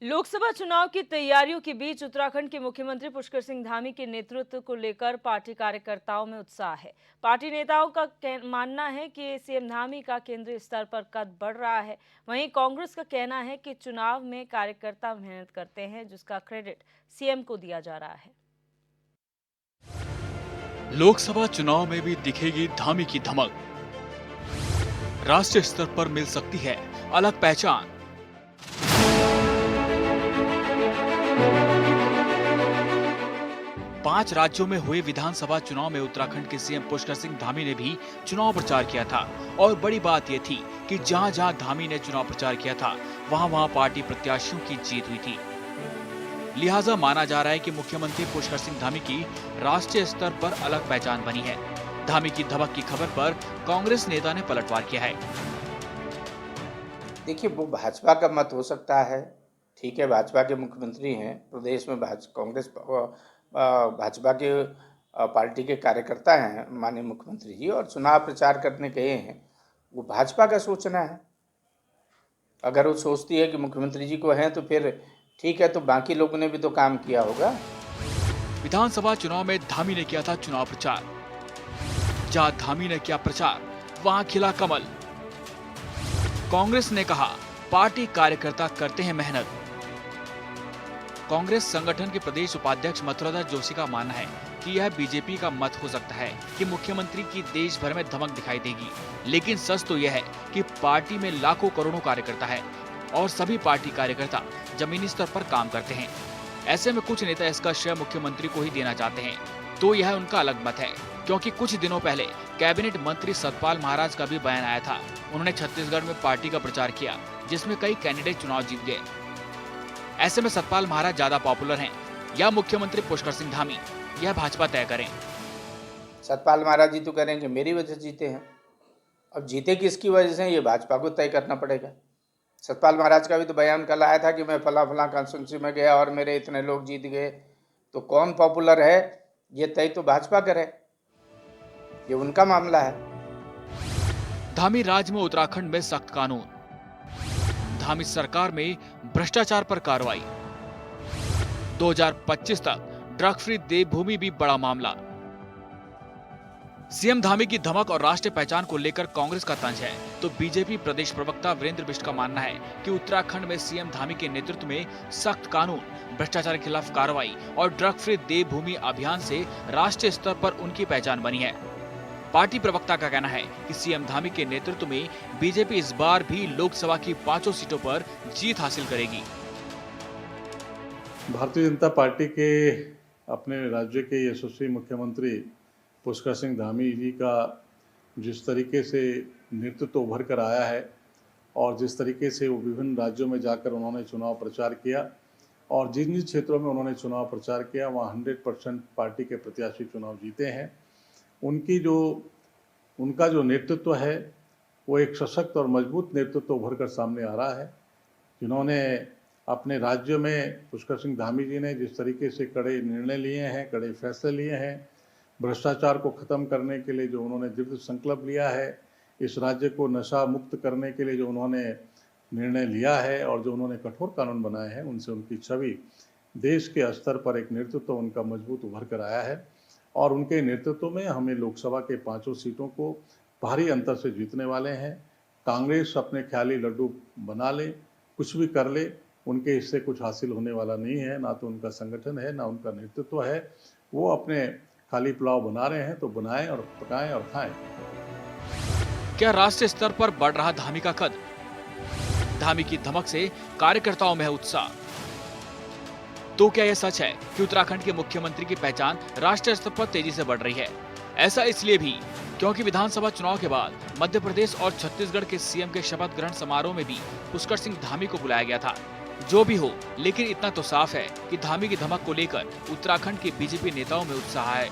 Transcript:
लोकसभा चुनाव की तैयारियों के बीच उत्तराखंड के मुख्यमंत्री पुष्कर सिंह धामी के नेतृत्व को लेकर पार्टी कार्यकर्ताओं में उत्साह है। पार्टी नेताओं का मानना है कि सीएम धामी का केंद्रीय स्तर पर कद बढ़ रहा है। वहीं कांग्रेस का कहना है कि चुनाव में कार्यकर्ता मेहनत करते हैं, जिसका क्रेडिट सीएम को दिया जा रहा है। लोकसभा चुनाव में भी दिखेगी धामी की धमक। राष्ट्रीय स्तर पर मिल सकती है अलग पहचान। पांच राज्यों में हुए विधानसभा चुनाव में उत्तराखंड के सीएम पुष्कर सिंह धामी ने भी चुनाव प्रचार किया था और बड़ी बात यह थी कि जहां-जहां धामी ने चुनाव प्रचार किया था, वहां-वहां पार्टी प्रत्याशियों की जीत हुई थी। लिहाजा माना जा रहा है कि मुख्यमंत्री पुष्कर सिंह धामी की राष्ट्रीय स्तर पर अलग पहचान बनी है। धामी की धमक की खबर पर कांग्रेस नेता ने पलटवार किया है। देखिए, वो भाजपा का मत हो सकता है, ठीक है, भाजपा के मुख्यमंत्री हैं, प्रदेश में कांग्रेस भाजपा के पार्टी के कार्यकर्ता हैं माननीय मुख्यमंत्री जी, और चुनाव प्रचार करने गए हैं। वो भाजपा का सोचना है। अगर वो सोचती है कि मुख्यमंत्री जी को हैं तो फिर ठीक है, तो बाकी लोगों ने भी तो काम किया होगा। विधानसभा चुनाव में धामी ने किया था चुनाव प्रचार। जहां धामी ने किया प्रचार, वहां खिला कमल। कांग्रेस ने कहा, पार्टी कार्यकर्ता करते हैं मेहनत। कांग्रेस संगठन के प्रदेश उपाध्यक्ष मथुरादास जोशी का मानना है कि यह बीजेपी का मत हो सकता है कि मुख्यमंत्री की देश भर में धमक दिखाई देगी, लेकिन सच तो यह है कि पार्टी में लाखों करोड़ों कार्यकर्ता है और सभी पार्टी कार्यकर्ता जमीनी स्तर पर काम करते हैं। ऐसे में कुछ नेता इसका श्रेय मुख्यमंत्री को ही देना चाहते हैं, तो यह उनका अलग मत है, क्योंकि कुछ दिनों पहले कैबिनेट मंत्री सतपाल महाराज का भी बयान आया था। उन्होंने छत्तीसगढ़ में पार्टी का प्रचार किया, जिसमें कई कैंडिडेट चुनाव जीत गए। ऐसे में सतपाल महाराज ज्यादा पॉपुलर हैं या मुख्यमंत्री पुष्कर सिंह धामी, यह भाजपा तय करें। सतपाल महाराज जी तो कह रहे हैं कि मेरी वजह से जीते हैं। अब जीते किसकी वजह से, ये भाजपा को तय करना पड़ेगा। सतपाल महाराज का भी तो बयान कल आया था कि मैं फला फला कॉन्स्टिट्यूंसी में गया और मेरे इतने लोग जीत गए। तो कौन पॉपुलर है, ये तय तो भाजपा करे, ये उनका मामला है। धामी राज में उत्तराखंड में सख्त कानून। धामी सरकार में भ्रष्टाचार पर कार्रवाई। 2025 तक ड्रग फ्री देवभूमि भी बड़ा मामला। सीएम धामी की धमक और राष्ट्रीय पहचान को लेकर कांग्रेस का तंज है, तो बीजेपी प्रदेश प्रवक्ता वीरेंद्र बिष्ट का मानना है कि उत्तराखंड में सीएम धामी के नेतृत्व में सख्त कानून, भ्रष्टाचार के खिलाफ कार्रवाई और ड्रग फ्री देवभूमि अभियान से राष्ट्रीय स्तर पर उनकी पहचान बनी है। पार्टी प्रवक्ता का कहना है कि सीएम धामी के नेतृत्व में बीजेपी इस बार भी लोकसभा की 5 सीटों पर जीत हासिल करेगी। भारतीय जनता पार्टी के अपने राज्य के यशस्वी मुख्यमंत्री पुष्कर सिंह धामी जी का जिस तरीके से नेतृत्व उभर कर आया है और जिस तरीके से वो विभिन्न राज्यों में जाकर उन्होंने चुनाव प्रचार किया और जिन जिन क्षेत्रों में उन्होंने चुनाव प्रचार किया वहाँ 100% पार्टी के प्रत्याशी चुनाव जीते हैं। उनका जो नेतृत्व है वो एक सशक्त और मजबूत नेतृत्व उभर कर सामने आ रहा है। जिन्होंने अपने राज्य में पुष्कर सिंह धामी जी ने जिस तरीके से कड़े निर्णय लिए हैं, कड़े फैसले लिए हैं, भ्रष्टाचार को ख़त्म करने के लिए जो उन्होंने दृढ़ संकल्प लिया है, इस राज्य को नशा मुक्त करने के लिए जो उन्होंने निर्णय लिया है और जो उन्होंने कठोर कानून बनाए हैं, उनसे उनकी छवि देश के स्तर पर एक नेतृत्व उनका मजबूत उभर कर आया है और उनके नेतृत्व में हमें लोकसभा के 5 सीटों को भारी अंतर से जीतने वाले हैं। कांग्रेस अपने ख्याली लड्डू बना ले, कुछ भी कर ले, उनके हिस्से कुछ हासिल होने वाला नहीं है। ना तो उनका संगठन है, ना उनका नेतृत्व है। वो अपने खाली पुलाव बना रहे हैं तो बनाएं और पकाएं और खाएं। क्या राष्ट्रीय स्तर पर बढ़ रहा धामी का कद? धामी की धमक से कार्यकर्ताओं में है उत्साह। तो क्या यह सच है कि उत्तराखंड के मुख्यमंत्री की पहचान राष्ट्रीय स्तर पर तेजी से बढ़ रही है? ऐसा इसलिए भी क्योंकि विधानसभा चुनाव के बाद मध्य प्रदेश और छत्तीसगढ़ के सीएम के शपथ ग्रहण समारोह में भी पुष्कर सिंह धामी को बुलाया गया था। जो भी हो, लेकिन इतना तो साफ है कि धामी की धमक को लेकर उत्तराखंड के बीजेपी नेताओं में उत्साह है।